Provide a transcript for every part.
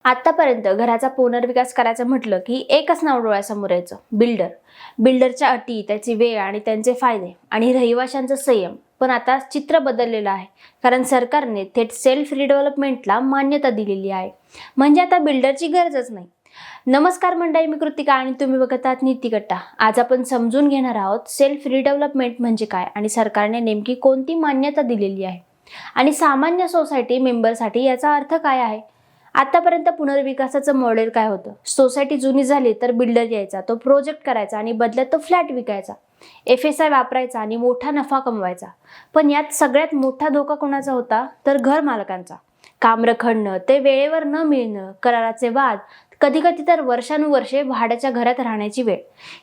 आतापर्यंत घराचा पुनर्विकास करायचं म्हटलं की एकच नाव डोळ्यासमोर यायचं, बिल्डर. बिल्डरच्या अटी, त्याची वेळ आणि त्यांचे फायदे आणि रहिवाशांचा संयम. पण आता चित्र बदललेलं आहे, कारण सरकारने थेट सेल्फ रिडेव्हलपमेंटला मान्यता दिलेली आहे. म्हणजे आता बिल्डरची गरजच नाही. नमस्कार मंडळी, मी कृतिका आणि तुम्ही बघत आहात नीतिकट्टा. आज आपण समजून घेणार आहोत सेल्फ रिडेव्हलपमेंट म्हणजे काय आणि सरकारने नेमकी कोणती मान्यता दिलेली आहे आणि सामान्य सोसायटी मेंबरसाठी याचा अर्थ काय आहे. आतापर्यंत पुनर्विकासाचं मॉडेल काय होतं? सोसायटी जुनी झाली तर बिल्डर यायचा, तो प्रोजेक्ट करायचा आणि बदल्यात तो फ्लॅट विकायचा, FSI वापरायचा आणि मोठा नफा कमवायचा. पण यात सगळ्यात मोठा धोका कोणाचा होता? तर घर मालकांचा. काम रखडणं, ते वेळेवर न मिळणं, कराराचे वाद, कधी कधी तर वर्षानुवर्षे भाड्याच्या घरात राहण्याची वेळ.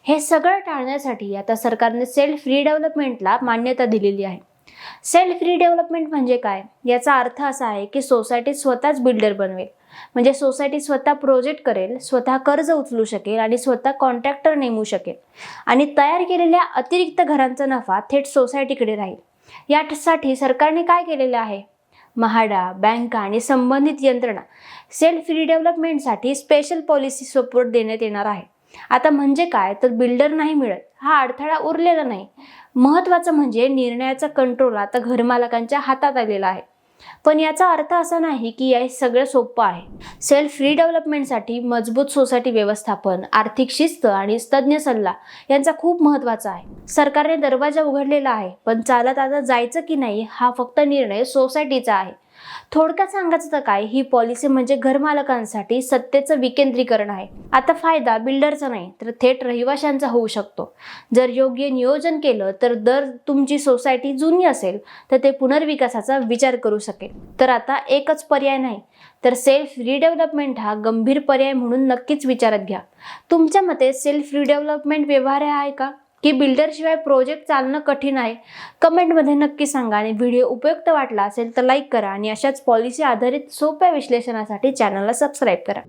हे सगळं टाळण्यासाठी आता सरकारने सेल्फ रिडेव्हलपमेंटला मान्यता दिलेली आहे. सेल्फ रिडेव्हलपमेंट म्हणजे काय? याचा अर्थ असा आहे की सोसायटी स्वतःच बिल्डर बनवेल. म्हणजे सोसायटी स्वतः प्रोजेक्ट करेल, स्वतः कर्ज उचलू शकेल आणि स्वतः कॉन्ट्रॅक्टर नेमू शकेल आणि तयार केलेल्या अतिरिक्त घरांचा नफा थेट सोसायटीकडे राहील. यासाठी सरकारने काय केलेलं आहे? म्हाडा, बँका आणि संबंधित यंत्रणा सेल्फ रिडेव्हलपमेंटसाठी स्पेशल पॉलिसी सपोर्ट देण्यात येणार आहे. आता म्हणजे काय, तर बिल्डर नाही मिळत हा अडथळा उरलेला नाही. महत्त्वाचं म्हणजे निर्णयाचा कंट्रोल आता घरमालकांच्या हातात आलेला आहे. पण याचा अर्थ असा नाही की हे सगळं सोपं आहे. सेल्फ रिडेव्हलपमेंटसाठी मजबूत सोसायटी व्यवस्थापन, आर्थिक शिस्त आणि तज्ञ सल्ला यांचा खूप महत्त्वाचा आहे. सरकारने दरवाजा उघडलेला आहे, पण चालत आता जायचं की नाही हा फक्त निर्णय सोसायटीचा आहे. थोडक्यात सांगायचं तर काय, ही पॉलिसी म्हणजे घरमालकांसाठी सत्तेचं विकेंद्रीकरण आहे. आता फायदा बिल्डरचा नाही तर थेट रहिवाशांचा होऊ शकतो. जर योग्य नियोजन केलं तर तुमची सोसायटी जुनी असेल तर ते पुनर्विकासाचा विचार करू शकेल. तर आता एकच पर्याय नाही तर सेल्फ रिडेव्हलपमेंट हा गंभीर पर्याय म्हणून नक्कीच विचारात घ्या. तुमच्या मते सेल्फ रिडेव्हलपमेंट व्यवहार्य आहे का, की बिल्डरशिवाय प्रोजेक्ट चालणं कठीण आहे? कमेंटमध्ये नक्की सांगा. आणि व्हिडिओ उपयुक्त वाटला असेल तर लाईक करा आणि अशाच पॉलिसी आधारित सोप्या विश्लेषणासाठी चॅनलला सबस्क्राईब करा.